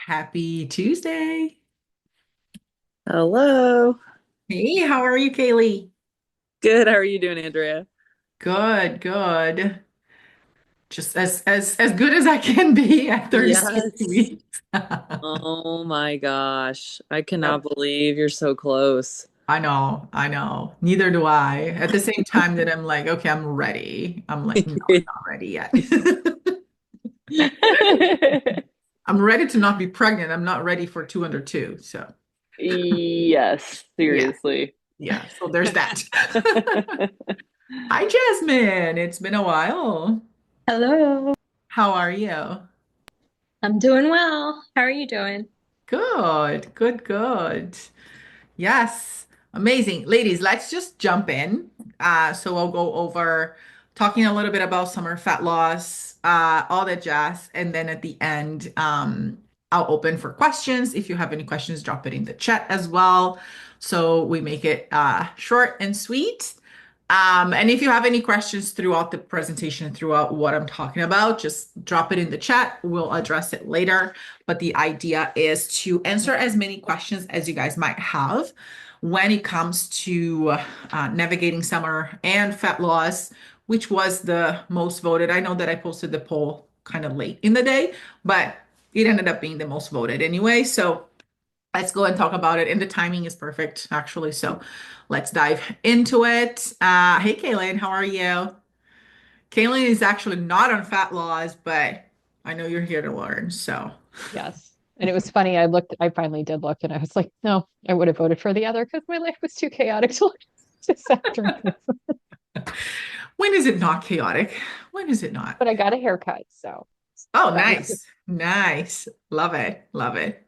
Happy Tuesday. Hello. Hey, how are you, Kaylee? Good. How are you doing, Andrea? Good, good. Just as good as I can be after six Yes. weeks. Oh my gosh. I cannot Yep. believe you're so close. I know, I know. Neither do I. At the same time that I'm like, okay, I'm ready. I'm like, no, I'm not ready yet. I'm ready to not be pregnant. I'm not ready for two under two. So Yes, yeah, seriously. yeah. So there's that. Hi, Jasmine. It's been a while. Hello, How are you? I'm doing well. How are you doing? Good, good, good. Yes, amazing. Ladies, let's just jump in. So I'll go over talking a little bit about summer fat loss, all that jazz, and then at the end, I'll open for questions. If you have any questions, drop it in the chat as well. So we make it short and sweet. And if you have any questions throughout the presentation, throughout what I'm talking about, just drop it in the chat. We'll address it later. But the idea is to answer as many questions as you guys might have when it comes to navigating summer and fat loss, which was the most voted. I know that I posted the poll kind of late in the day, but it ended up being the most voted anyway. So let's go and talk about it. And the timing is perfect, actually. So let's dive into it. Hey, Kaylin, how are you? Kaylin is actually not on fat laws, but I know you're here to learn. So, Yes. And it was funny. I finally did look and I was like, no, I would have voted for the other because my life was too chaotic to look this afternoon. when is it not chaotic? When is it not? But I got a haircut, so Oh, that was good. nice. Nice. Love it. Love it.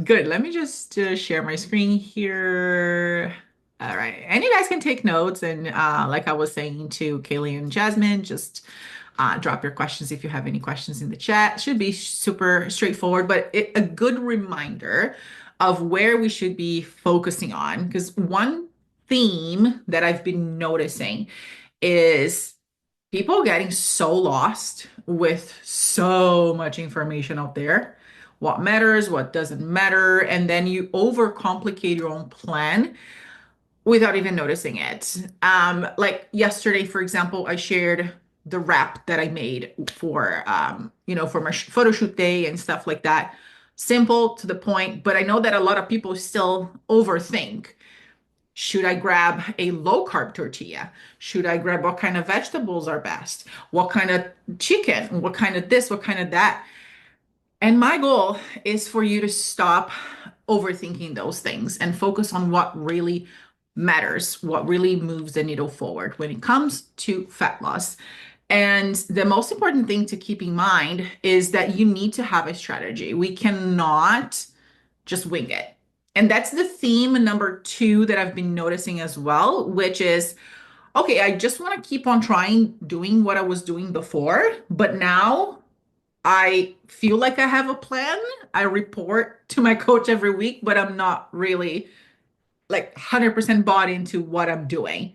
Good. Let me just share my screen here. All right. And you guys can take notes. And like I was saying to Kaylee and Jasmine, just drop your questions if you have any questions in the chat. Should be super straightforward, but a good reminder of where we should be focusing on. Because one theme that I've been noticing is people getting so lost with so much information out there. What matters, what doesn't matter, and then you overcomplicate your own plan without even noticing it. Like yesterday, for example, I shared the wrap that I made for for my photo shoot day and stuff like that. Simple to the point, but I know that a lot of people still overthink. Should I grab a low carb tortilla? Should I grab what kind of vegetables are best? What kind of chicken? What kind of this? What kind of that? And my goal is for you to stop overthinking those things and focus on what really matters, what really moves the needle forward when it comes to fat loss. And the most important thing to keep in mind is that you need to have a strategy. We cannot just wing it. And that's the theme number two that I've been noticing as well, which is okay, I just want to keep on trying doing what I was doing before, but now I feel like I have a plan. I report to my coach every week, but I'm not really like 100% bought into what I'm doing,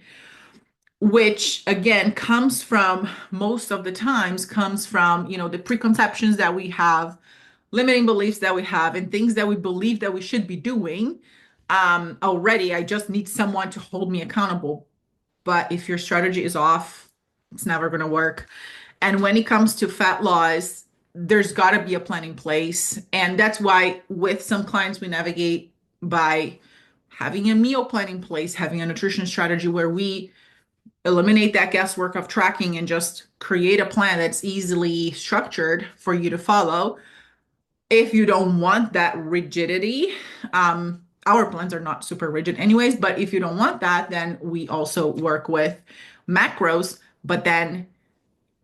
which again comes from most of the times comes from, the preconceptions that we have, limiting beliefs that we have, and things that we believe that we should be doing already. I just need someone to hold me accountable. But if your strategy is off, it's never going to work. And when it comes to fat loss, there's got to be a plan in place. And that's why with some clients, we navigate by having a meal plan in place, having a nutrition strategy where we eliminate that guesswork of tracking and just create a plan that's easily structured for you to follow. If you don't want that rigidity, our plans are not super rigid anyways, but if you don't want that, then we also work with macros. But then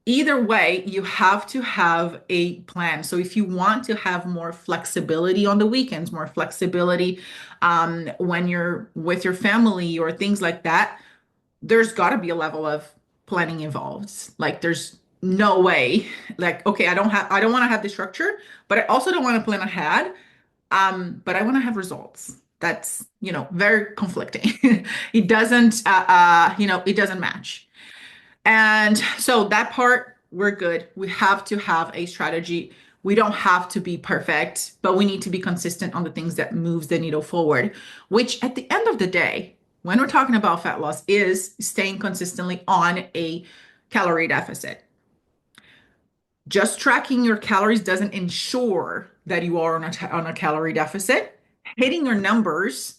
either way, you have to have a plan. So if you want to have more flexibility on the weekends, more flexibility when you're with your family or things like that, there's got to be a level of planning involved. Like there's no way, like, okay, I don't want to have the structure, but I also don't want to plan ahead. But I want to have results. That's, very conflicting. It doesn't, it doesn't match. And so that part, we're good. We have to have a strategy. We don't have to be perfect, but we need to be consistent on the things that moves the needle forward, which at the end of the day, when we're talking about fat loss, is staying consistently on a calorie deficit. Just tracking your calories doesn't ensure that you are on a calorie deficit. Hitting your numbers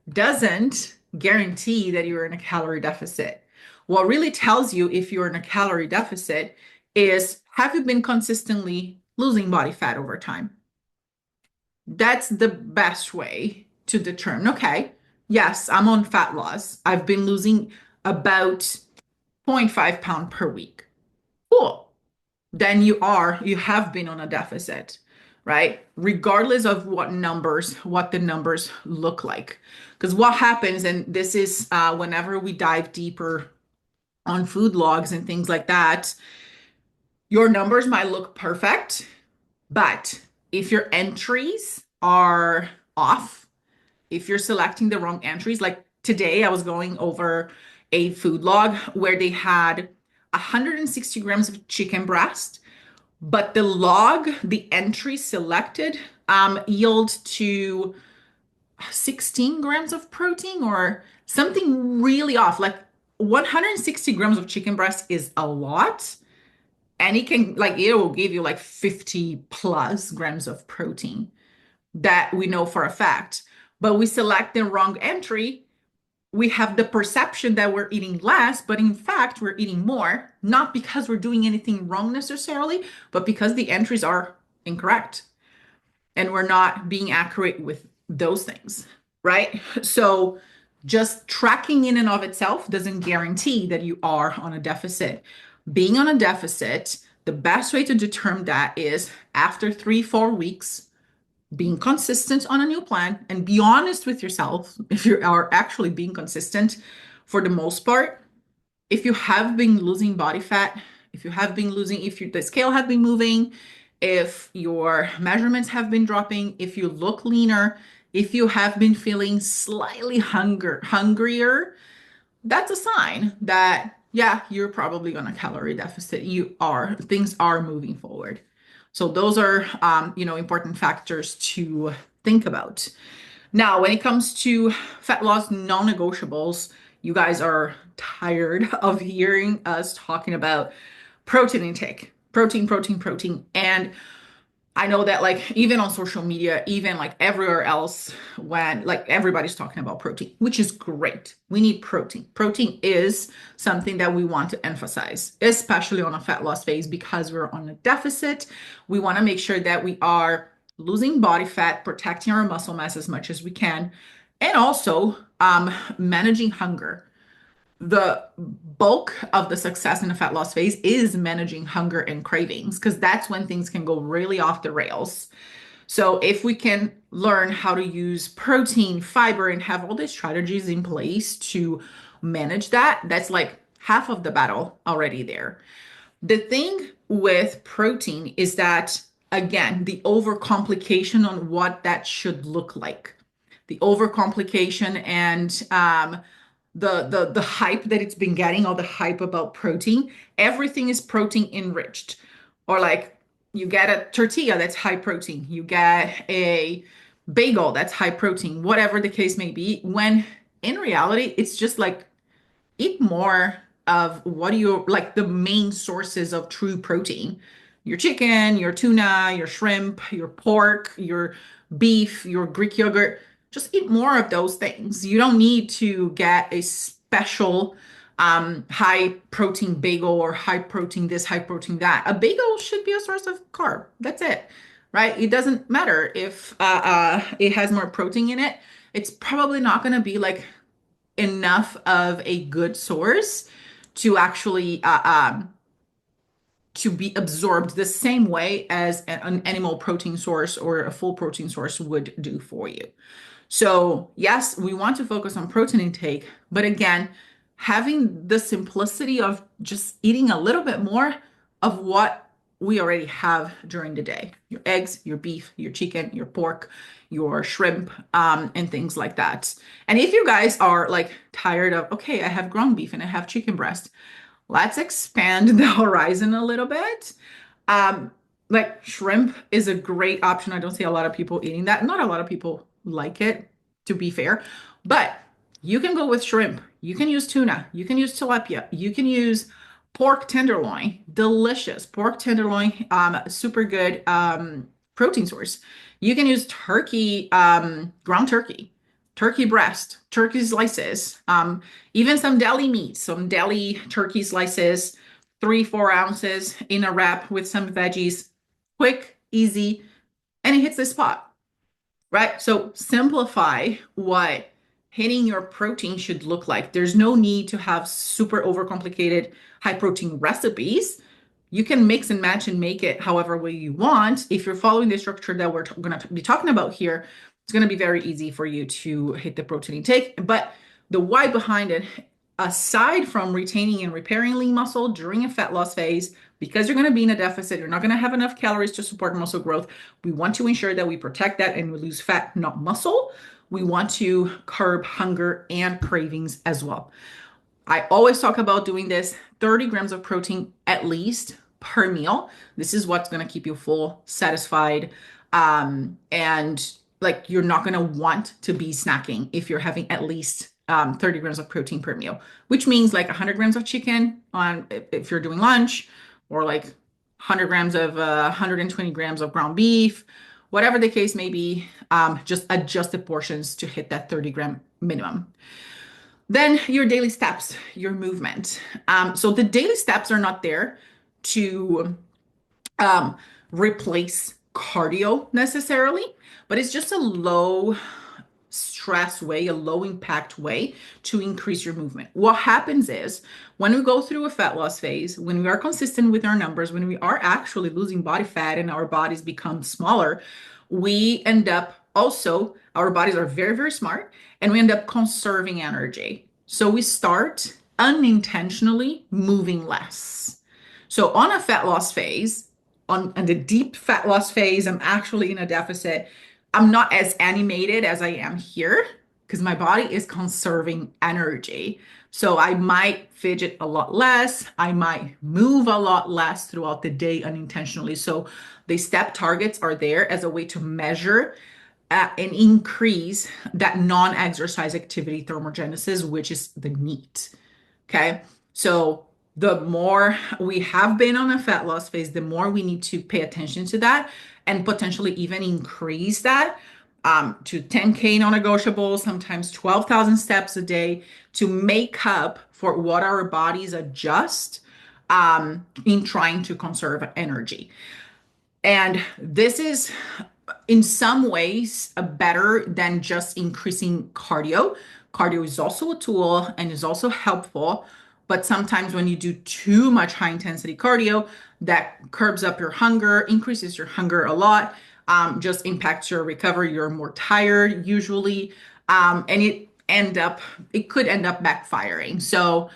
doesn't guarantee that you're in a calorie deficit. What really tells you if you're in a calorie deficit is, have you been consistently losing body fat over time? That's the best way to determine, okay, yes, I'm on fat loss. I've been losing about 0.5 pound per week. Cool. Then you have been on a deficit, right? Regardless of what the numbers look like. Because what happens, and this is whenever we dive deeper on food logs and things like that, your numbers might look perfect, but if your entries are off, if you're selecting the wrong entries, like today I was going over a food log where they had 160 grams of chicken breast, but the entry selected yield to 16 grams of protein or something really off. Like 160 grams of chicken breast is a lot. And it will give you like 50 plus grams of protein that we know for a fact. But we select the wrong entry. We have the perception that we're eating less, but in fact, we're eating more, not because we're doing anything wrong necessarily, but because the entries are incorrect and we're not being accurate with those things, right? So just tracking in and of itself doesn't guarantee that you are on a deficit. Being on a deficit, the best way to determine that is after 3-4 weeks, being consistent on a new plan and be honest with yourself if you are actually being consistent for the most part. If you have been losing body fat, if the scale has been moving, if your measurements have been dropping, if you look leaner, if you have been feeling slightly hungrier, that's a sign that, yeah, you're probably on a calorie deficit. Things are moving forward. So those are, important factors to think about. Now, when it comes to fat loss non-negotiables, you guys are tired of hearing us talking about protein intake, protein, protein, protein. And I know that like even on social media, even like everywhere else, when like everybody's talking about protein, which is great. We need protein. Protein is something that we want to emphasize, especially on a fat loss phase because we're on a deficit. We want to make sure that we are losing body fat, protecting our muscle mass as much as we can, and also managing hunger. The bulk of the success in the fat loss phase is managing hunger and cravings because that's when things can go really off the rails. So if we can learn how to use protein, fiber, and have all these strategies in place to manage that, that's like half of the battle already there. The thing with protein is that, again, the overcomplication on what that should look like. The overcomplication and the hype that it's been getting, all the hype about protein, everything is protein enriched. Or like you get a tortilla that's high protein, you get a bagel that's high protein, whatever the case may be, when in reality, it's just like eat more of what you like the main sources of true protein. Your chicken, your tuna, your shrimp, your pork, your beef, your Greek yogurt. Just eat more of those things. You don't need to get a special high protein bagel or high protein this, high protein that. A bagel should be a source of carb. That's it, right? It doesn't matter if it has more protein in it. It's probably not going to be like enough of a good source to actually to be absorbed the same way as an animal protein source or a full protein source would do for you. So yes, we want to focus on protein intake, but again, having the simplicity of just eating a little bit more of what we already have during the day. Your eggs, your beef, your chicken, your pork, your shrimp, and things like that. And if you guys are like tired of, okay, I have ground beef and I have chicken breast, let's expand the horizon a little bit. Like shrimp is a great option. I don't see a lot of people eating that. Not a lot of people like it, to be fair, but you can go with shrimp. You can use tuna. You can use tilapia. You can use pork tenderloin. Delicious pork tenderloin. Super good protein source. You can use turkey, ground turkey, turkey breast, turkey slices, even some deli meat, some deli turkey slices, 3, 4 ounces in a wrap with some veggies, quick, easy, and it hits the spot, right? So simplify what hitting your protein should look like. There's no need to have super overcomplicated high protein recipes. You can mix and match and make it however way you want. If you're following the structure that we're going to be talking about here, it's going to be very easy for you to hit the protein intake. But the why behind it, aside from retaining and repairing lean muscle during a fat loss phase, because you're going to be in a deficit, you're not going to have enough calories to support muscle growth. We want to ensure that we protect that and we lose fat, not muscle. We want to curb hunger and cravings as well. I always talk about doing this 30 grams of protein at least per meal. This is what's going to keep you full, satisfied, and like you're not going to want to be snacking if you're having at least 30 grams of protein per meal, which means like 100 grams of chicken on if you're doing lunch, or like 100 grams of 120 grams of ground beef, whatever the case may be. Just adjust the portions to hit that 30-gram minimum. Then your daily steps, your movement. So the daily steps are not there to um, replace cardio necessarily, but it's just a low stress way, a low impact way to increase your movement. What happens is when we go through a fat loss phase, when we are consistent with our numbers, when we are actually losing body fat and our bodies become smaller, we end up also, our bodies are very, very smart, and we end up conserving energy. So we start unintentionally moving less. So on a fat loss phase, on the deep fat loss phase, I'm actually in a deficit. I'm not as animated as I am here because my body is conserving energy. So I might fidget a lot less. I might move a lot less throughout the day unintentionally. So the step targets are there as a way to measure and increase that non-exercise activity thermogenesis, which is the NEAT. Okay. So the more we have been on a fat loss phase, the more we need to pay attention to that and potentially even increase that to 10K non-negotiable, sometimes 12,000 steps a day to make up for what our bodies adjust in trying to conserve energy. And this is in some ways better than just increasing cardio. Cardio is also a tool and is also helpful, but sometimes when you do too much high intensity cardio, that curbs up your hunger, increases your hunger a lot, just impacts your recovery. You're more tired usually, and it could end up backfiring. So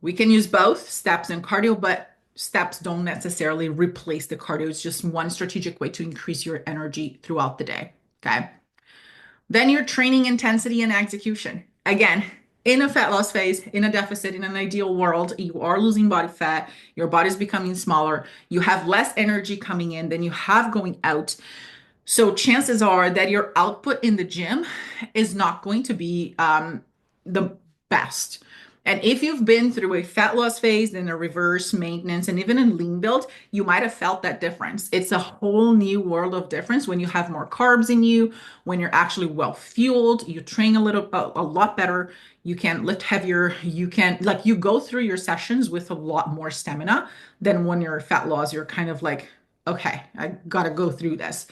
we can use both steps and cardio, but steps don't necessarily replace the cardio. It's just one strategic way to increase your energy throughout the day. Okay. Then your training intensity and execution. Again, in a fat loss phase, in a deficit, in an ideal world, you are losing body fat, your body's becoming smaller, you have less energy coming in than you have going out. So chances are that your output in the gym is not going to be the best. And if you've been through a fat loss phase, then a reverse maintenance, and even a lean build, you might have felt that difference. It's a whole new world of difference when you have more carbs in you, when you're actually well fueled, you train a lot better, you can lift heavier, you can like you go through your sessions with a lot more stamina than when you're fat loss. You're kind of like, okay, I gotta go through this.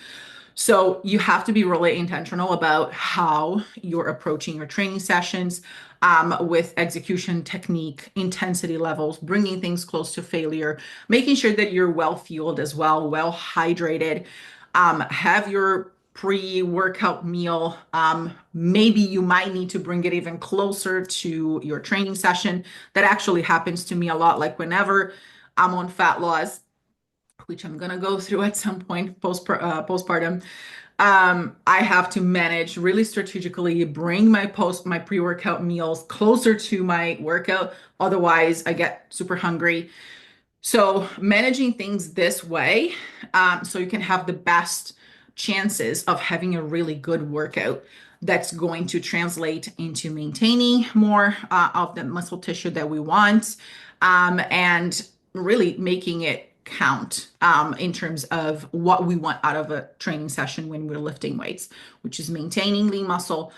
So you have to be really intentional about how you're approaching your training sessions with execution technique, intensity levels, bringing things close to failure, making sure that you're well fueled as well, well hydrated. Have your pre-workout meal. Maybe you might need to bring it even closer to your training session. That actually happens to me a lot. Like whenever I'm on fat loss, which I'm gonna go through at some point postpartum. I have to manage really strategically, bring my pre-workout meals closer to my workout. Otherwise, I get super hungry. So managing things this way, so you can have the best chances of having a really good workout that's going to translate into maintaining more of the muscle tissue that we want, and really making it count in terms of what we want out of a training session when we're lifting weights, which is maintaining lean muscle.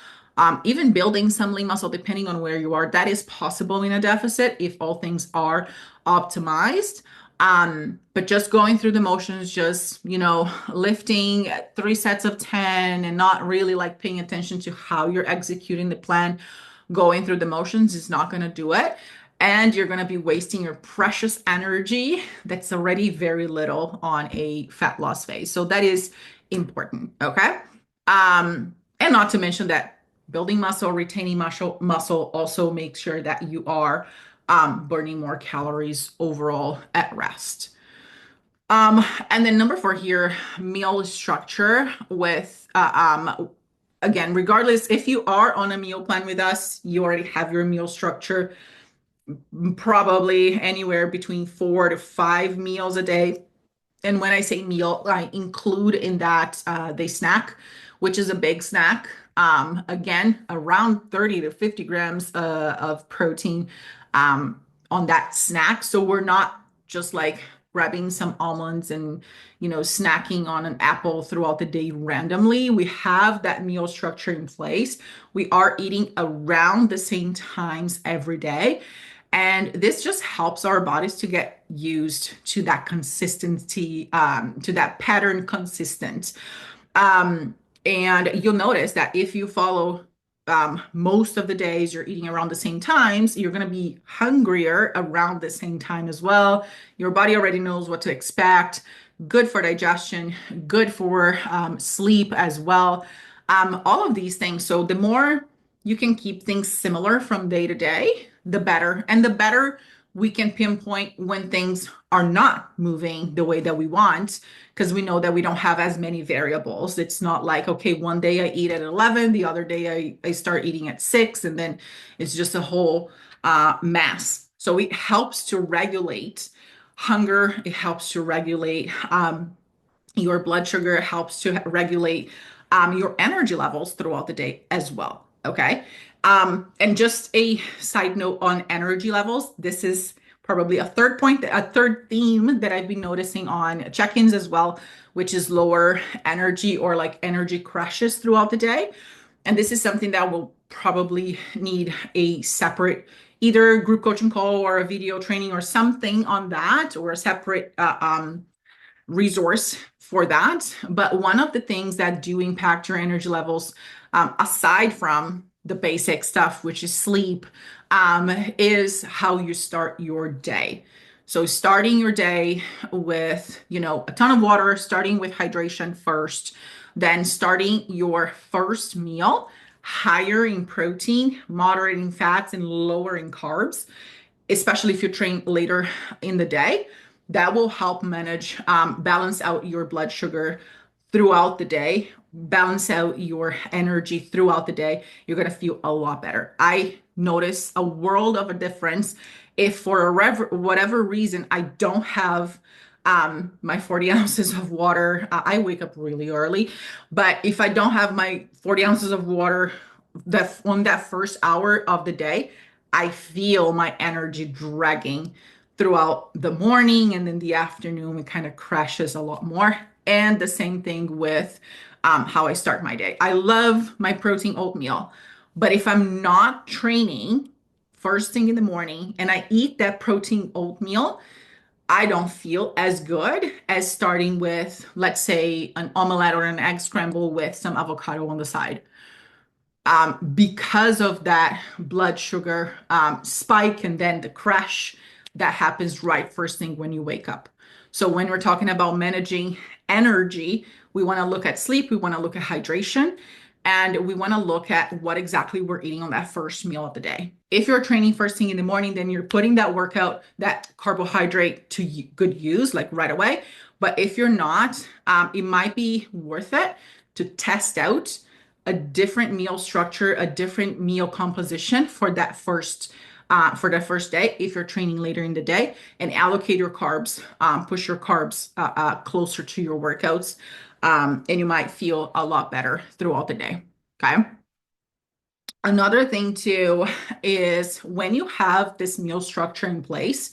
Even building some lean muscle, depending on where you are, that is possible in a deficit if all things are optimized. But just going through the motions, just, lifting 3 sets of 10 and not really like paying attention to how you're executing the plan, going through the motions is not going to do it. And you're going to be wasting your precious energy that's already very little on a fat loss phase. So that is important. Okay. And not to mention that building muscle, retaining muscle also makes sure that you are burning more calories overall at rest. And then number 4 here, meal structure with, again, regardless if you are on a meal plan with us, you already have your meal structure, probably anywhere between 4 to 5 meals a day. And when I say meal, I include in that the snack, which is a big snack. Again, around 30 to 50 grams of protein on that snack. So we're not just like grabbing some almonds and, snacking on an apple throughout the day randomly. We have that meal structure in place. We are eating around the same times every day. And this just helps our bodies to get used to that consistency, to that pattern consistent. And you'll notice that if you follow most of the days you're eating around the same times, you're going to be hungrier around the same time as well. Your body already knows what to expect. Good for digestion, good for sleep as well. All of these things. So the more you can keep things similar from day to day, the better. And the better we can pinpoint when things are not moving the way that we want, because we know that we don't have as many variables. It's not like, okay, one day I eat at 11, the other day I start eating at 6, and then it's just a whole mess. So it helps to regulate hunger. It helps to regulate your blood sugar. It helps to regulate your energy levels throughout the day as well. Okay. And just a side note on energy levels, this is probably a third point, a third theme that I've been noticing on check-ins as well, which is lower energy or like energy crashes throughout the day. And this is something that will probably need a separate either group coaching call or a video training or something on that, or a separate resource for that. But one of the things that do impact your energy levels, aside from the basic stuff, which is sleep, is how you start your day. So starting your day with, a ton of water, starting with hydration first, then starting your first meal higher in protein, moderate in fats, and lower in carbs, especially if you train later in the day. That will help manage, balance out your blood sugar throughout the day, balance out your energy throughout the day. You're going to feel a lot better. I notice a world of a difference if for whatever reason I don't have my 40 ounces of water. I wake up really early, but if I don't have my 40 ounces of water on that first hour of the day, I feel my energy dragging throughout the morning, and then the afternoon it kind of crashes a lot more. And the same thing with how I start my day. I love my protein oatmeal, but if I'm not training first thing in the morning and I eat that protein oatmeal, I don't feel as good as starting with, let's say, an omelette or an egg scramble with some avocado on the side. Because of that blood sugar spike and then the crash that happens right first thing when you wake up. So when we're talking about managing energy, we want to look at sleep, we want to look at hydration, and we want to look at what exactly we're eating on that first meal of the day. If you're training first thing in the morning, then you're putting that workout, that carbohydrate to good use, like right away. But if you're not, it might be worth it to test out a different meal structure, a different meal composition for that first for the first day if you're training later in the day, and allocate your carbs, push your carbs closer to your workouts, and you might feel a lot better throughout the day. Okay. Another thing too is when you have this meal structure in place,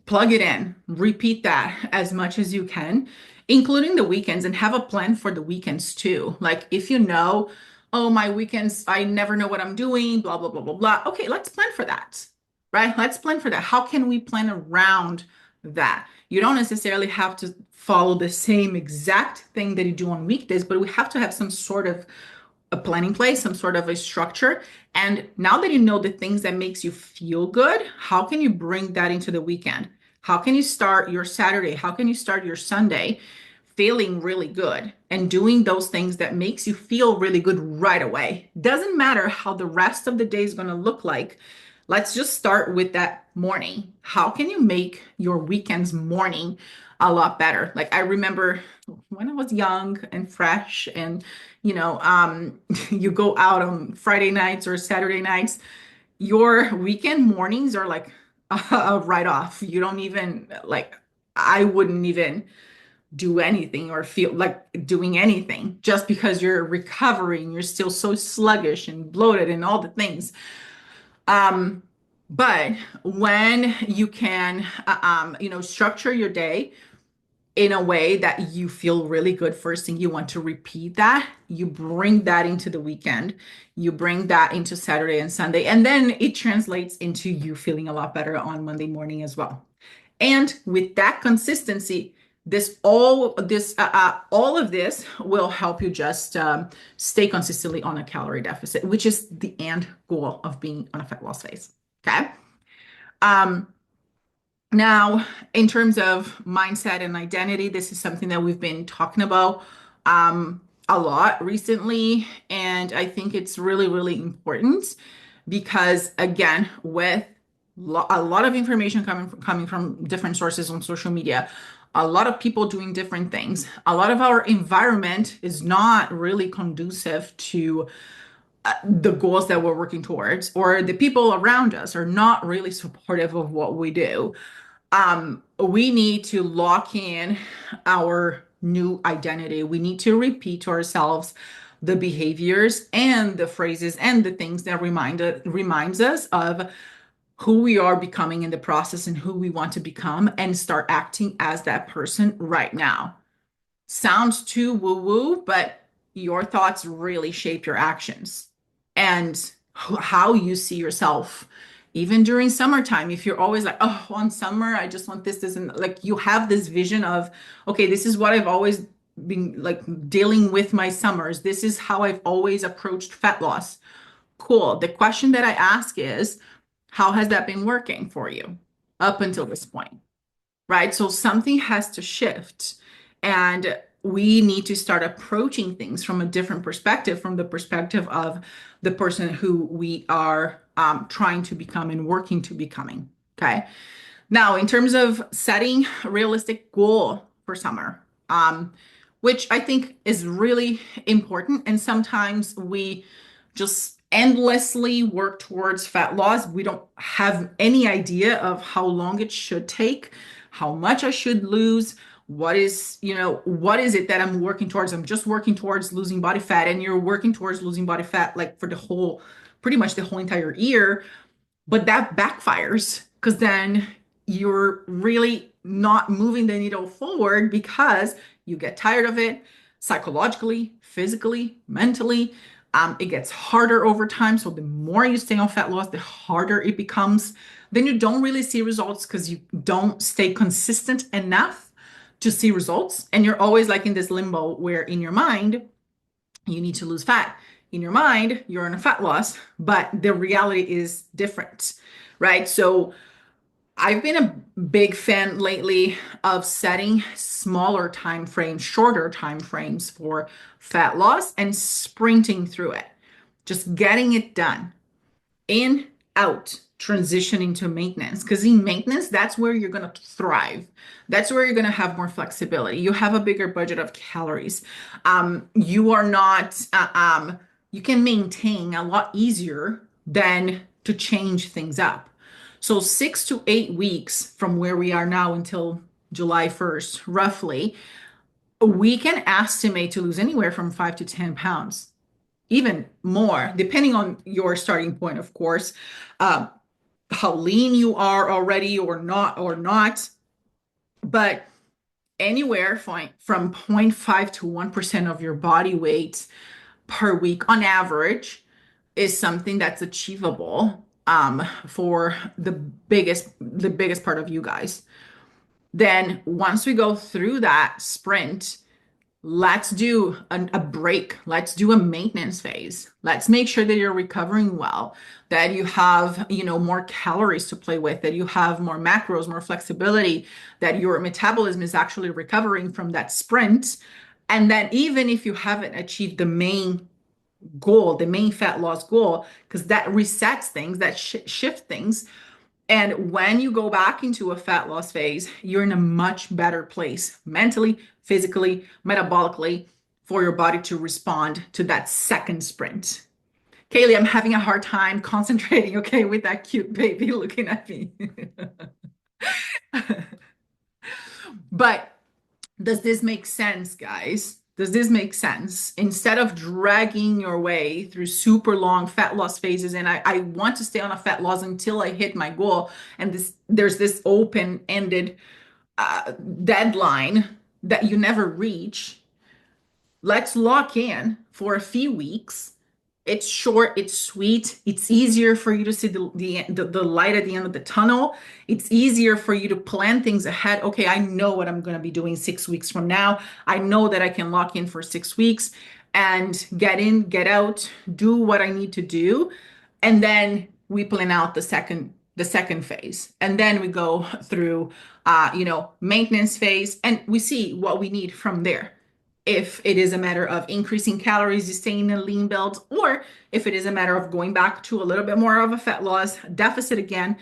plug it in, repeat that as much as you can, including the weekends, and have a plan for the weekends too. Like if you know, oh, my weekends, I never know what I'm doing, blah, blah, blah, blah, blah. Okay, let's plan for that, right? Let's plan for that. How can we plan around that? You don't necessarily have to follow the same exact thing that you do on weekdays, but we have to have some sort of a planning place, some sort of a structure. And now that you know the things that makes you feel good, how can you bring that into the weekend? How can you start your Saturday? How can you start your Sunday feeling really good and doing those things that makes you feel really good right away? Doesn't matter how the rest of the day is going to look like. Let's just start with that morning. How can you make your weekend's morning a lot better? Like I remember when I was young and fresh and you go out on Friday nights or Saturday nights, your weekend mornings are like a write-off. You don't even like, I wouldn't even do anything or feel like doing anything just because you're recovering. You're still so sluggish and bloated and all the things. Um, but when you can, structure your day in a way that you feel really good first thing, you want to repeat that, you bring that into the weekend, you bring that into Saturday and Sunday, and then it translates into you feeling a lot better on Monday morning as well. And with that consistency, all of this will help you just stay consistently on a calorie deficit, which is the end goal of being on a fat loss phase. Okay. Um, Now, in terms of mindset and identity, this is something that we've been talking about a lot recently. And I think it's really, really important because, again, with a lot of information coming from different sources on social media, a lot of people doing different things, a lot of our environment is not really conducive to the goals that we're working towards, or the people around us are not really supportive of what we do. We need to lock in our new identity. We need to repeat to ourselves the behaviors and the phrases and the things that reminds us of who we are becoming in the process and who we want to become, and start acting as that person right now. Sounds too woo-woo, but your thoughts really shape your actions and how you see yourself. Even during summertime, if you're always like, oh, on summer, I just want this, and like you have this vision of, okay, this is what I've always been like dealing with my summers. This is how I've always approached fat loss. Cool. The question that I ask is, how has that been working for you up until this point? Right? So something has to shift. And we need to start approaching things from a different perspective, from the perspective of the person who we are trying to become and working to becoming. Okay. Now, in terms of setting a realistic goal for summer, which I think is really important. And sometimes we just endlessly work towards fat loss. We don't have any idea of how long it should take, how much I should lose. What is it that I'm working towards? I'm just working towards losing body fat, and you're working towards losing body fat like for pretty much the whole entire year. But that backfires because then you're really not moving the needle forward because you get tired of it psychologically, physically, mentally. It gets harder over time. So the more you stay on fat loss, the harder it becomes. Then you don't really see results because you don't stay consistent enough to see results. And you're always like in this limbo where in your mind, you need to lose fat. In your mind, you're in a fat loss, but the reality is different, right? So I've been a big fan lately of setting smaller time frames, shorter time frames for fat loss and sprinting through it, just getting it done. In, out, transitioning to maintenance. Because in maintenance, that's where you're going to thrive. That's where you're going to have more flexibility. You have a bigger budget of calories. You are not, you can maintain a lot easier than to change things up. So 6 to 8 weeks from where we are now until July 1st, roughly, we can estimate to lose anywhere from 5 to 10 pounds, even more, depending on your starting point, of course, uh, how lean you are already or not. But anywhere from 0.5 to 1% of your body weight per week on average is something that's achievable for the biggest part of you guys. Then once we go through that sprint, let's do a break. Let's do a maintenance phase. Let's make sure that you're recovering well, that you have, more calories to play with, that you have more macros, more flexibility, that your metabolism is actually recovering from that sprint. And then even if you haven't achieved the main goal, the main fat loss goal, because that resets things, that shift things. And when you go back into a fat loss phase, you're in a much better place mentally, physically, metabolically for your body to respond to that second sprint. Kaylee, I'm having a hard time concentrating, okay, with that cute baby looking at me. But does this make sense, guys? Does this make sense? Instead of dragging your way through super long fat loss phases, and I want to stay on a fat loss until I hit my goal, and there's this open-ended deadline that you never reach. Let's lock in for a few weeks. It's short, it's sweet, it's easier for you to see the light at the end of the tunnel. It's easier for you to plan things ahead. Okay, I know what I'm going to be doing 6 weeks from now. I know that I can lock in for 6 weeks and get in, get out, do what I need to do. And then we plan out the second phase. And then we go through maintenance phase, and we see what we need from there. If it is a matter of increasing calories, staying in a lean belt, or if it is a matter of going back to a little bit more of a fat loss deficit again,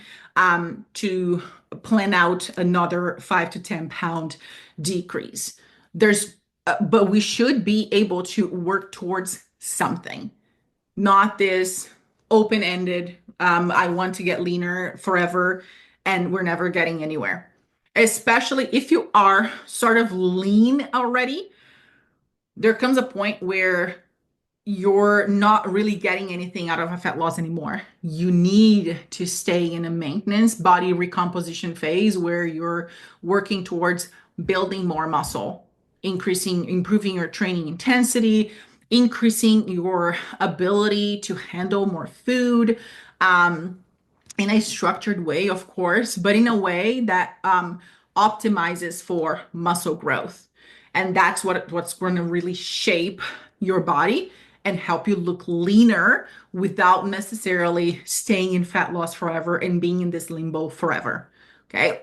to plan out another 5 to 10 pound decrease. But we should be able to work towards something, not this open-ended, I want to get leaner forever, and we're never getting anywhere. Especially if you are sort of lean already, there comes a point where you're not really getting anything out of a fat loss anymore. You need to stay in a maintenance body recomposition phase where you're working towards building more muscle, improving your training intensity, increasing your ability to handle more food, in a structured way, of course, but in a way that optimizes for muscle growth. And that's what's going to really shape your body and help you look leaner without necessarily staying in fat loss forever and being in this limbo forever. Okay.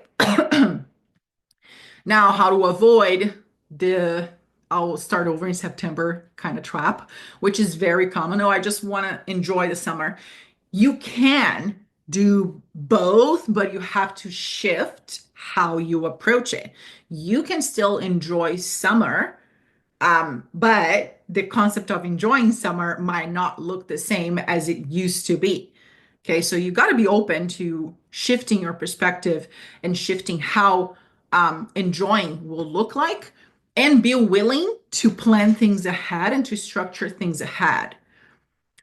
Now, how to avoid the I'll start over in September kind of trap, which is very common. Oh, I just want to enjoy the summer. You can do both, but you have to shift how you approach it. You can still enjoy summer, but the concept of enjoying summer might not look the same as it used to be. Okay, so you got to be open to shifting your perspective and shifting how enjoying will look like, and be willing to plan things ahead and to structure things ahead.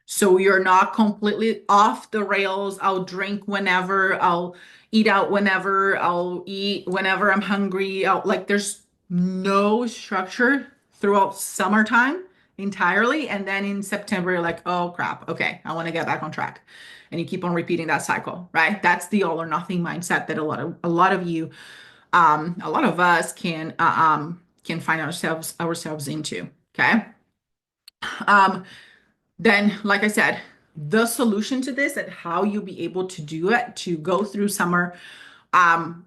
So you're not completely off the rails. I'll drink whenever, I'll eat out whenever, I'll eat whenever I'm hungry. There's no structure throughout summertime entirely. And then in September, you're like, oh crap, okay, I want to get back on track. And you keep on repeating that cycle, right? That's the all or nothing mindset that a lot of you, a lot of us can find ourselves into. Okay. Then, like I said, the solution to this and how you'll be able to do it to go through summer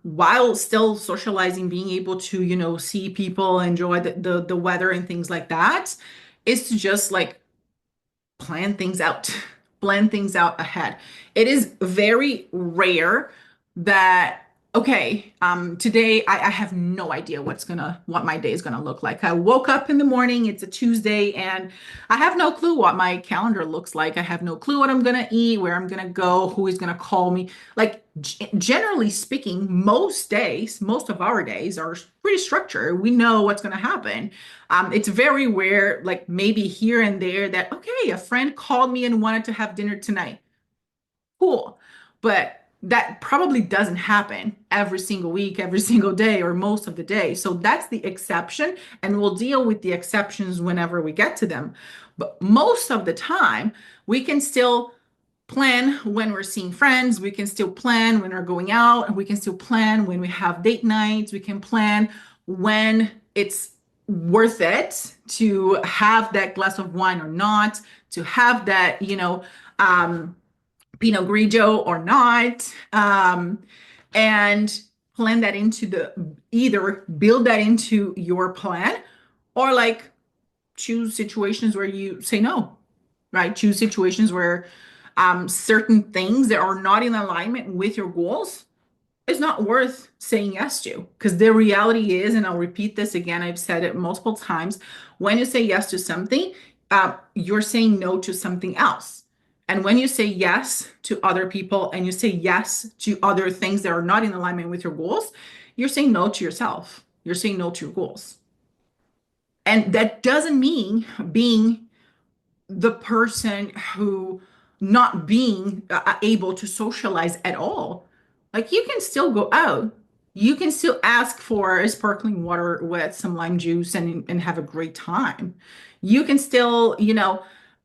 while still socializing, being able to, see people, enjoy the weather and things like that, is to just like plan things out, plan things out ahead. It is very rare that Okay, today I have no idea what my day is gonna look like. I woke up in the morning, it's a Tuesday, and I have no clue what my calendar looks like. I have no clue what I'm gonna eat, where I'm gonna go, who is gonna call me. Like generally speaking, most days, most of our days are pretty structured. We know what's gonna happen. It's very rare, like maybe here and there, that okay, a friend called me and wanted to have dinner tonight. Cool. But that probably doesn't happen every single week, every single day, or most of the day. So that's the exception, and we'll deal with the exceptions whenever we get to them. But most of the time, we can still plan when we're seeing friends. We can still plan when we're going out, and we can still plan when we have date nights. We can plan when it's worth it to have that glass of wine or not, to have that, Pinot Grigio or not, and plan that into either build that into your plan or like choose situations where you say no, right? Choose situations where certain things that are not in alignment with your goals is not worth saying yes to. Because the reality is, and I'll repeat this again, I've said it multiple times, when you say yes to something, you're saying no to something else. And when you say yes to other people and you say yes to other things that are not in alignment with your goals, you're saying no to yourself. You're saying no to your goals. And that doesn't mean being the person who not being able to socialize at all. Like you can still go out. You can still ask for a sparkling water with some lime juice and have a great time. You can still,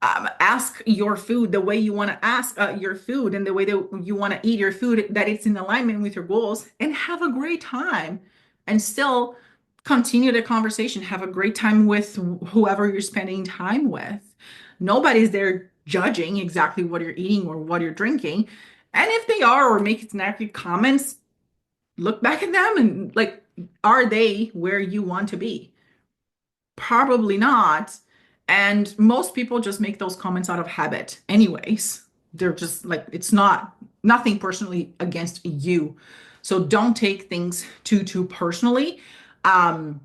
ask your food the way you want to ask your food and the way that you want to eat your food, that it's in alignment with your goals and have a great time and still continue the conversation. Have a great time with whoever you're spending time with. Nobody's there judging exactly what you're eating or what you're drinking. And if they are or make snacky comments, look back at them and like, are they where you want to be? Probably not. And most people just make those comments out of habit, anyways. They're just like, it's not nothing personally against you. So don't take things too personally. Um,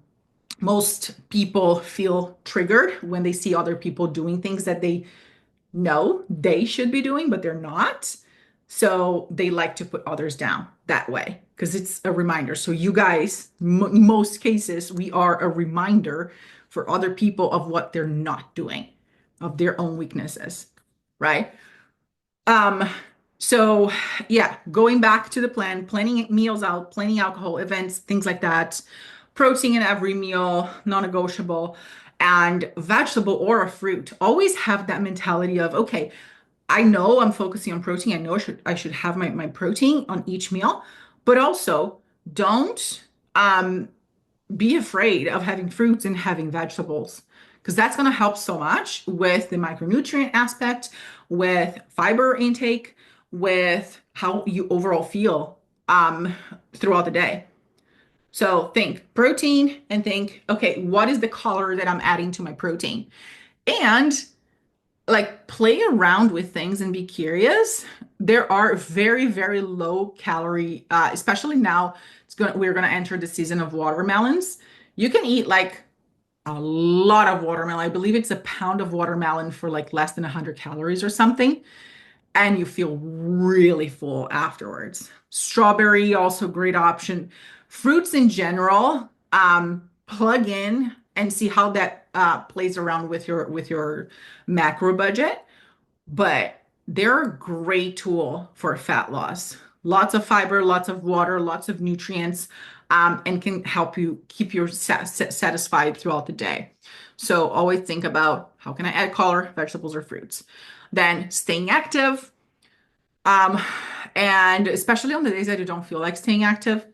most people feel triggered when they see other people doing things that they know they should be doing, but they're not. So they like to put others down that way because it's a reminder. So you guys, most cases, we are a reminder for other people of what they're not doing, of their own weaknesses, right? Um, so yeah, going back to the plan, planning meals out, planning alcohol, events, things like that, protein in every meal, non-negotiable, and vegetable or a fruit. Always have that mentality of, okay, I know I'm focusing on protein. I know I should have my protein on each meal, but also don't be afraid of having fruits and having vegetables because that's going to help so much with the micronutrient aspect, with fiber intake, with how you overall feel throughout the day. So think protein and think, okay, what is the color that I'm adding to my protein? And like play around with things and be curious. There are very, very low calorie, especially now we're going to enter the season of watermelons. You can eat like a lot of watermelon. I believe it's a pound of watermelon for like less than 100 calories or something. And you feel really full afterwards. Strawberry, also great option. Fruits in general, plug in and see how that plays around with your macro budget. But they're a great tool for fat loss. Lots of fiber, lots of water, lots of nutrients, and can help you keep you satisfied throughout the day. So always think about how can I add color, vegetables or fruits. Then staying active, um, and especially on the days that you don't feel like staying active,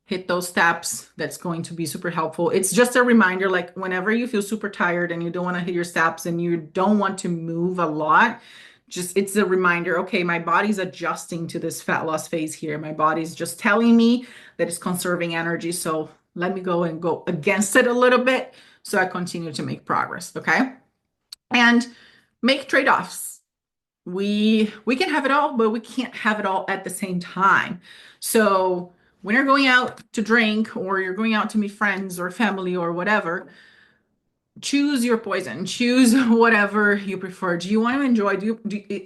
hit those steps. That's going to be super helpful. It's just a reminder, like whenever you feel super tired and you don't want to hit your steps and you don't want to move a lot, just it's a reminder, okay, my body's adjusting to this fat loss phase here. My body's just telling me that it's conserving energy. So let me go and go against it a little bit so I continue to make progress. Okay. And make trade-offs. We can have it all, but we can't have it all at the same time. So when you're going out to drink or you're going out to meet friends or family or whatever, choose your poison, choose whatever you prefer. Do you want to enjoy,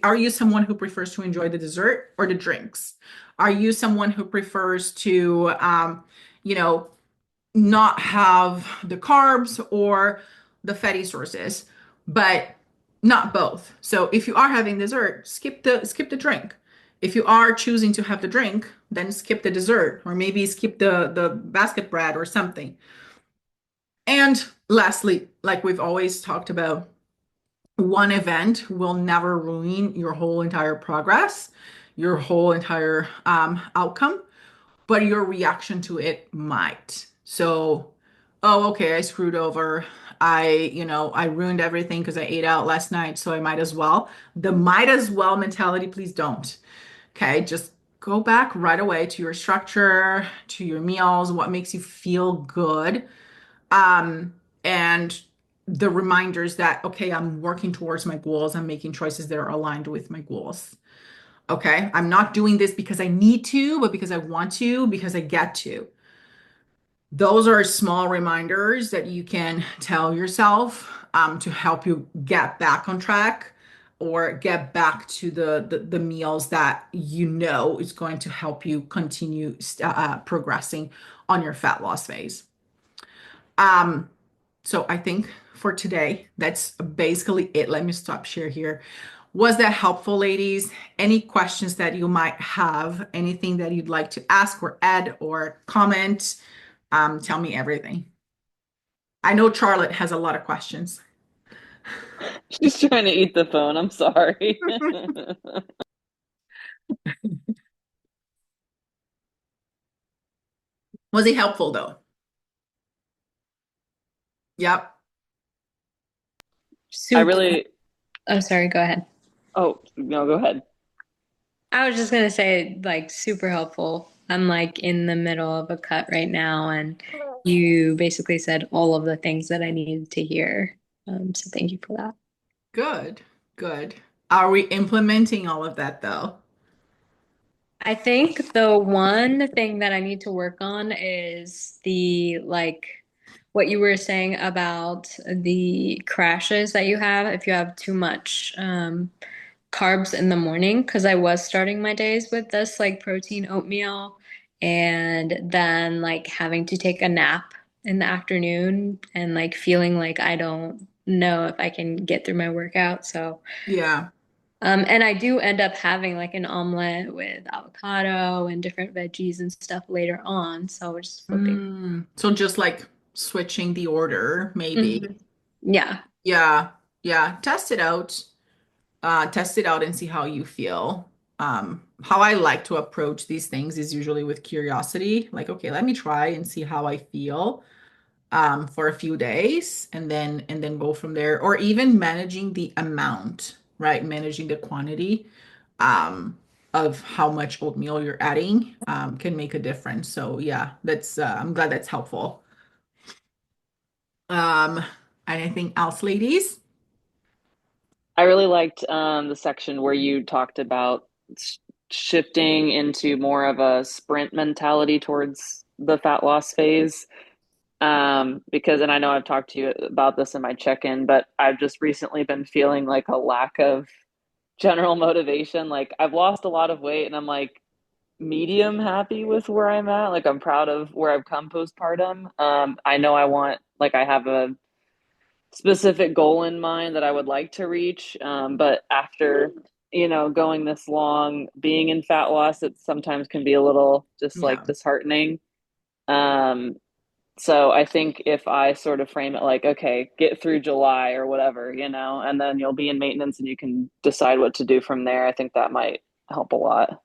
are you someone who prefers to enjoy the dessert or the drinks? Are you someone who prefers to, you know, not have the carbs or the fatty sources, but not both? So if you are having dessert, skip the drink. If you are choosing to have the drink, then skip the dessert, or maybe skip the basket bread or something. And lastly, like we've always talked about, one event will never ruin your whole entire progress, your whole entire outcome, but your reaction to it might. So, oh, okay, I screwed over. I ruined everything because I ate out last night, so I might as well. The might as well mentality, please don't. Okay, just go back right away to your structure, to your meals, what makes you feel good, um, and the reminders that, okay, I'm working towards my goals. I'm making choices that are aligned with my goals. Okay, I'm not doing this because I need to, but because I want to, because I get to. Those are small reminders that you can tell yourself to help you get back on track or get back to the meals that you know is going to help you continue progressing on your fat loss phase. Um, so I think for today, that's basically it. Let me stop share here. Was that helpful, ladies? Any questions that you might have, anything that you'd like to ask or add or comment? Tell me everything. I know Charlotte has a lot of questions. She's trying to eat the phone. I'm sorry. Was he helpful though? Yep. I Super. really, Oh, sorry, go ahead. oh, no, go ahead. I was just gonna say, like, super helpful. I'm like in the middle of a cut right now, and you basically said all of the things that I needed to hear. So thank you for that. Good. Good. Are we implementing all of that though? I think the one thing that I need to work on is the like what you were saying about the crashes that you have if you have too much carbs in the morning, because I was starting my days with this like protein oatmeal and then like having to take a nap in the afternoon and like feeling like I don't know if I can get through my workout. So Yeah. and I do end up having like an omelet with avocado and different veggies and stuff later on. So we're just flipping. So just like switching the order, maybe. Mhm. Yeah. Yeah. Yeah. Test it out. Test it out and see how you feel. How I like to approach these things is usually with curiosity, like, okay, let me try and see how I feel for a few days and then go from there, or even managing the amount, right? Managing the quantity of how much oatmeal you're adding can make a difference. So yeah, that's I'm glad that's helpful. Um, Anything else, ladies? I really liked the section where you talked about shifting into more of a sprint mentality towards the fat loss phase. Because, and I know I've talked to you about this in my check-in, but I've just recently been feeling like a lack of general motivation. Like I've lost a lot of weight and I'm like medium happy with where I'm at. Like I'm proud of where I've come postpartum. I know like I have a specific goal in mind that I would like to reach. But after, going this long, being in fat loss, it sometimes can be a little just like Yeah. disheartening. Um, so I think if I sort of frame it like, okay, get through July or whatever, and then you'll be in maintenance and you can decide what to do from there, I think that might help a lot.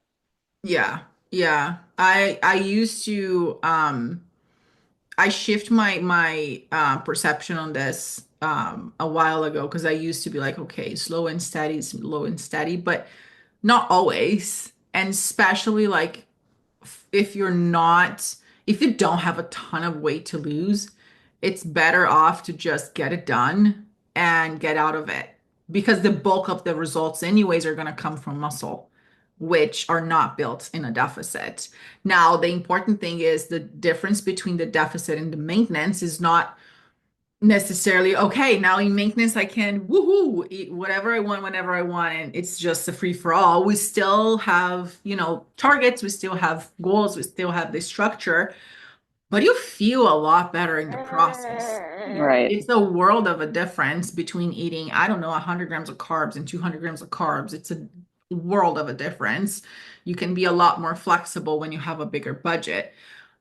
Yeah. Yeah. I used to I shift my perception on this a while ago because I used to be like, okay, slow and steady, but not always. And especially like if you're not, if you don't have a ton of weight to lose, it's better off to just get it done and get out of it because the bulk of the results anyways are going to come from muscle. which are not built in a deficit. Now, the important thing is the difference between the deficit and the maintenance is not necessarily okay. Now in maintenance, I can woohoo eat whatever I want whenever I want, and it's just a free for all. We still have, targets, we still have goals, we still have the structure, but you feel a lot better in the process. Right. It's a world of a difference between eating, I don't know, 100 grams of carbs and 200 grams of carbs. It's a world of a difference. You can be a lot more flexible when you have a bigger budget.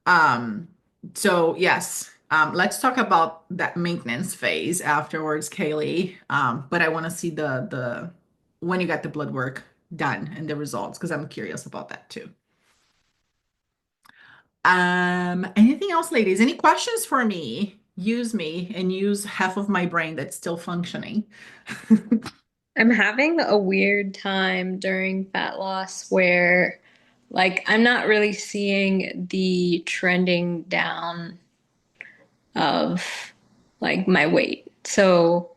Um, so yes, let's talk about that maintenance phase afterwards, Kaylee. But I want to see the when you got the blood work done and the results because I'm curious about that too. Anything else, ladies? Any questions for me? Use me and use half of my brain that's still functioning. I'm having a weird time during fat loss where, like, I'm not really seeing the trending down of like my weight. So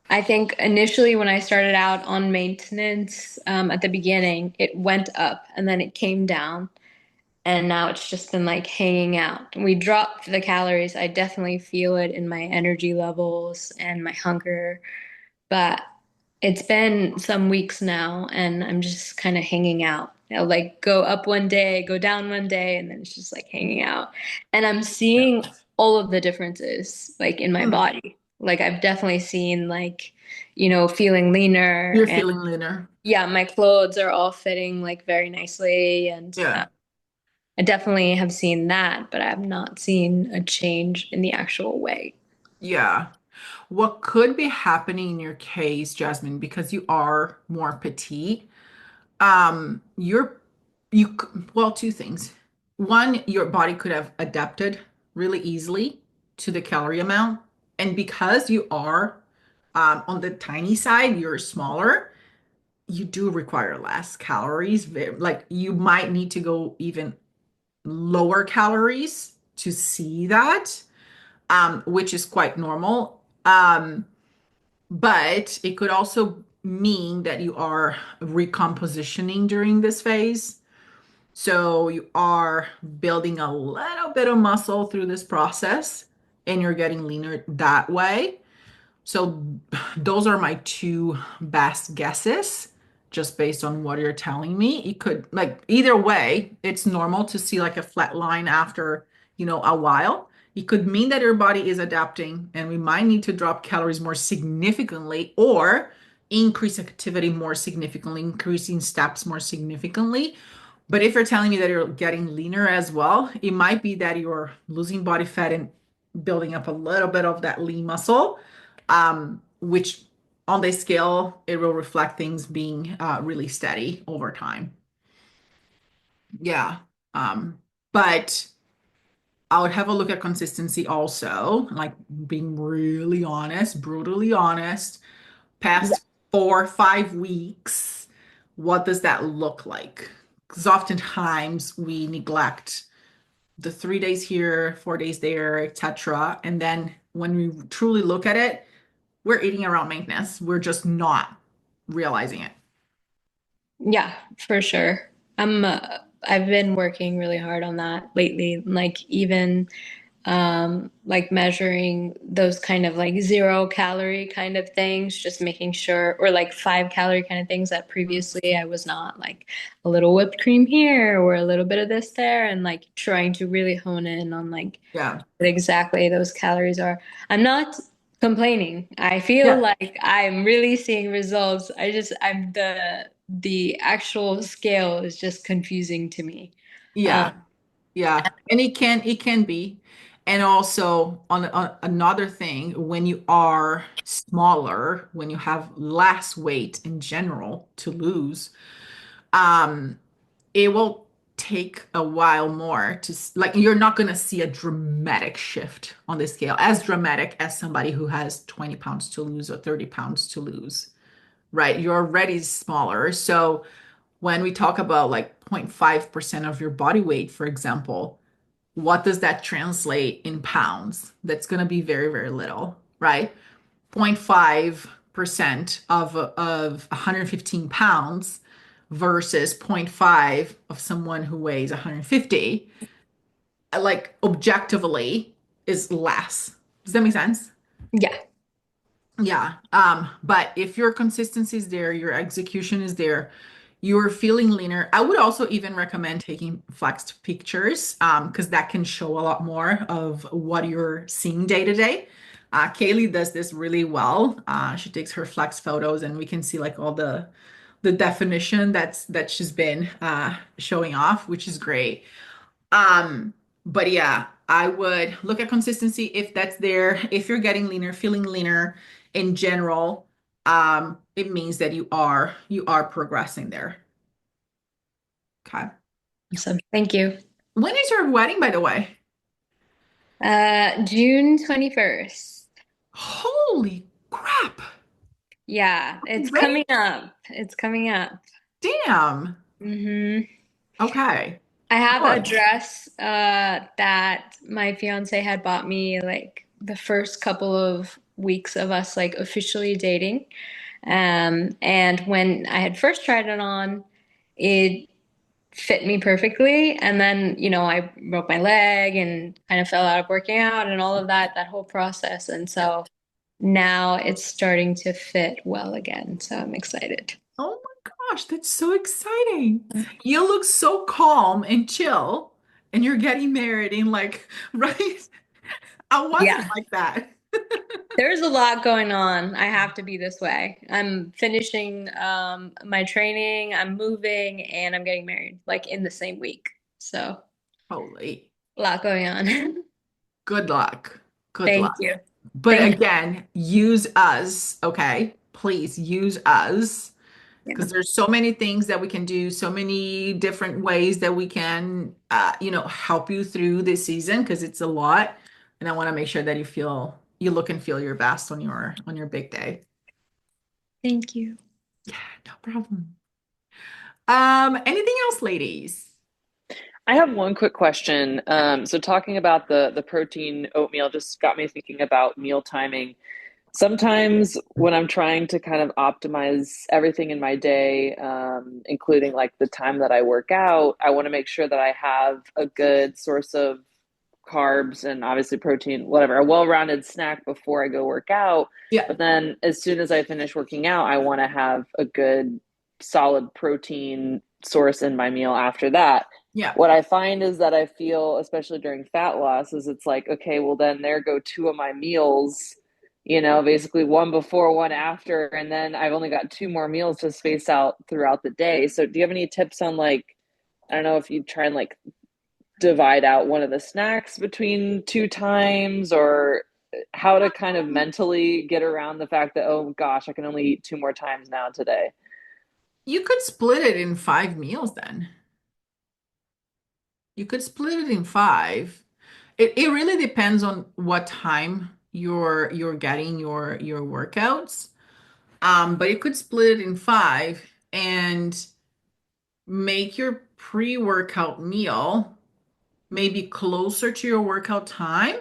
I think initially when I started out on maintenance, at the beginning, it went up and then it came down. And now it's just been like hanging out. We dropped the calories. I definitely feel it in my energy levels and my hunger. But it's been some weeks now, and I'm just kind of hanging out. I'll like go up one day, go down one day, and then it's just like hanging out. And I'm Yeah. seeing all of the differences like in my Hmm. body. Like I've definitely seen like, feeling leaner You're and feeling leaner. yeah, my clothes are all fitting like very nicely and Yeah. I definitely have seen that, but I have not seen a change in the actual weight. Yeah. What could be happening in your case, Jasmine, because you are more petite, you're well, two things. One, your body could have adapted really easily to the calorie amount, and because you are on the tiny side, you're smaller, you do require less calories. Like you might need to go even lower calories to see that, which is quite normal. But it could also mean that you are recompositioning during this phase. So you are building a little bit of muscle through this process and you're getting leaner that way. So those are my two best guesses, just based on what you're telling me. It could, like, either way, it's normal to see like a flat line after, a while. It could mean that your body is adapting and we might need to drop calories more significantly or increase activity more significantly, increasing steps more significantly. But if you're telling me that you're getting leaner as well, it might be that you're losing body fat and building up a little bit of that lean muscle, which on the scale, it will reflect things being really steady over time. Yeah. But I would have a look at consistency also, like being really honest, brutally honest. Yeah. Past 4 or 5 weeks, what does that look like? Because oftentimes we neglect the 3 days here, 4 days there, etc. And then when we truly look at it, we're eating around maintenance. We're just not realizing it. Yeah, for sure. I've been working really hard on that lately, like even like measuring those kind of like 0 calorie kind of things, just making sure, or like 5 calorie kind of things that previously I was not, like a little whipped cream here or a little bit of this there, and like trying to really hone in on like Yeah. what exactly those calories are. I'm not complaining. I feel Yeah. like I'm really seeing results. I'm the actual scale is just confusing to me. Um, Yeah. Yeah. And it can be. And also on another thing, when you are smaller, when you have less weight in general to lose, um, it will take a while more like you're not going to see a dramatic shift on the scale, as dramatic as somebody who has 20 pounds to lose or 30 pounds to lose, right? You're already smaller. So when we talk about like 0.5% of your body weight, for example, what does that translate in pounds? That's going to be very, very little, right? 0.5% of 115 pounds. versus zero point 0.5 of someone who weighs 150, like objectively is less. Does that make sense? Yeah. Yeah. But if your consistency is there, your execution is there, you're feeling leaner. I would also even recommend taking flexed pictures, because that can show a lot more of what you're seeing day to day. Kaylee does this really well. She takes her flex photos and we can see like all the definition that she's been showing off, which is great. Um, but yeah, I would look at consistency if that's there. If you're getting leaner, feeling leaner in general, it means that you are progressing there. Okay. Awesome. Thank you. When is your wedding, by the way? June 21st. Holy crap. Yeah, it's Ready? coming up. It's coming up. Damn. hmm Okay. I have a Good. dress that my fiance had bought me like the first couple of weeks of us like officially dating. And when I had first tried it on, it fit me perfectly. And then, I broke my leg and kind of fell out of working out and all of that whole process. And so now it's starting to fit well again. So I'm excited. Oh my gosh, that's so exciting. You look so calm and chill, and you're getting married in like, right? I wasn't Yeah. like that. There's a lot going on. I have to be this way. I'm finishing my training, I'm moving, and I'm getting married like in the same week. So Holy. a lot going on. Good luck. Good Thank luck. you. But Thank you. again, use us, okay? Please use us Yeah. because there's so many things that we can do, so many different ways that we can, help you through this season because it's a lot. And I want to make sure that you look and feel your best on your big day. Thank you. Yeah, no problem. Anything else, ladies? I have one quick question. So talking about the protein oatmeal just got me thinking about meal timing. Sometimes when I'm trying to kind of optimize everything in my day, including like the time that I work out, I want to make sure that I have a good source of carbs and obviously protein, whatever, a well-rounded snack before I go work out. Yeah, But then as soon as I finish working out, I want to have a good solid protein source in my meal after that. yeah. What I find is that I feel, especially during fat loss, is it's like, okay, well, then there go two of my meals, basically one before, one after, and then I've only got two more meals to space out throughout the day. So, do you have any tips on like, I don't know if you try and like divide out one of the snacks between two times or how to kind of mentally get around the fact that, oh gosh, I can only eat two more times now today? You could split it in 5 meals then. You could split it in five. It really depends on what time you're getting your workouts. But you could split it in five and make your pre-workout meal maybe closer to your workout time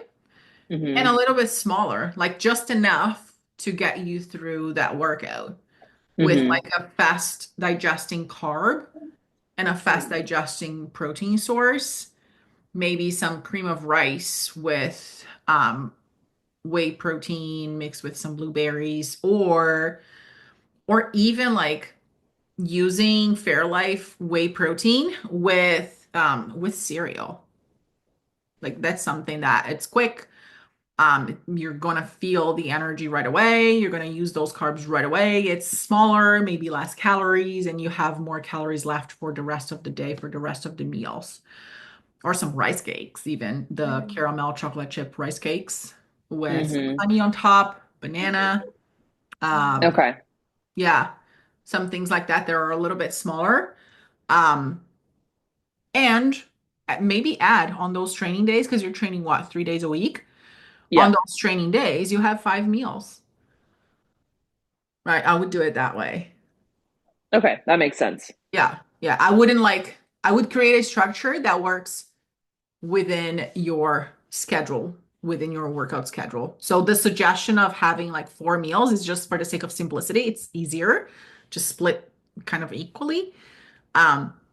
and a Mm-hmm. little bit smaller, like just enough to get you through that workout with Mm-hmm. like a fast digesting carb and a fast digesting protein source, maybe some cream of rice with whey protein mixed with some blueberries or even like using Fairlife whey protein with cereal. Like that's something that it's quick. You're gonna feel the energy right away. You're gonna use those carbs right away. It's smaller, maybe less calories, and you have more calories left for the rest of the day, for the rest of the meals. Or some rice cakes, even the caramel chocolate chip rice cakes with some Mm-hmm. honey on top, banana. Um, Okay. yeah, some things like that that are a little bit smaller. Um, and maybe add on those training days because you're training what, 3 days a week? On Yeah. those training days, you have 5 meals, right? I would do it that way. Okay. That makes sense. Yeah, yeah. I would create a structure that works within your schedule, within your workout schedule. So the suggestion of having like 4 meals is just for the sake of simplicity. It's easier, just split kind of equally.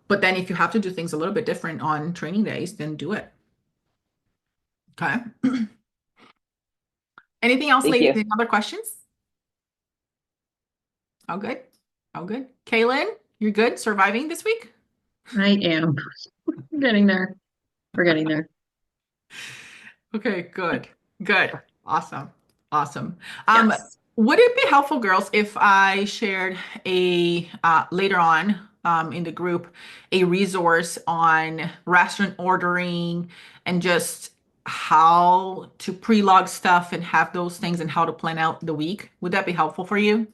But then if you have to do things a little bit different on training days, then do it. Okay. Anything else, Thank ladies? you. Any other questions? All good? All good. Kaylin, you're good surviving this week? I am. We're getting there. We're getting there. Okay, good. Good. Awesome. Awesome. Um, Yes. would it be helpful, girls, if I shared a later on in the group a resource on restaurant ordering and just how to pre-log stuff and have those things and how to plan out the week? Would that be helpful for you?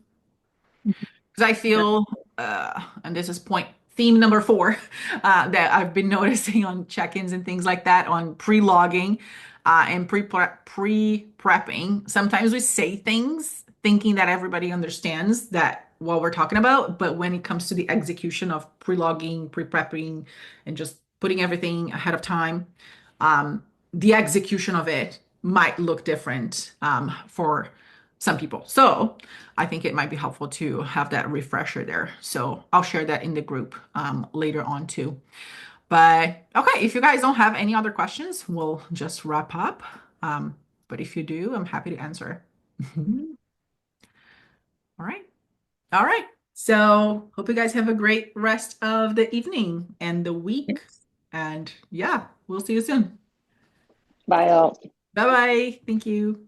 Because I Yeah. feel, and this is point theme number four, that I've been noticing on check-ins and things like that on pre-logging and pre-prepping. Sometimes we say things thinking that everybody understands that what we're talking about, but when it comes to the execution of pre-logging, pre-prepping, and just putting everything ahead of time, the execution of it might look different for some people. So I think it might be helpful to have that refresher there. So I'll share that in the group later on too. But okay, if you guys don't have any other questions, we'll just wrap up. But if you do, I'm happy to answer. All right. All right. So hope you guys have a great rest of the evening and the week. Yes. And yeah, we'll see you soon. Bye, all. Bye bye. Thank you.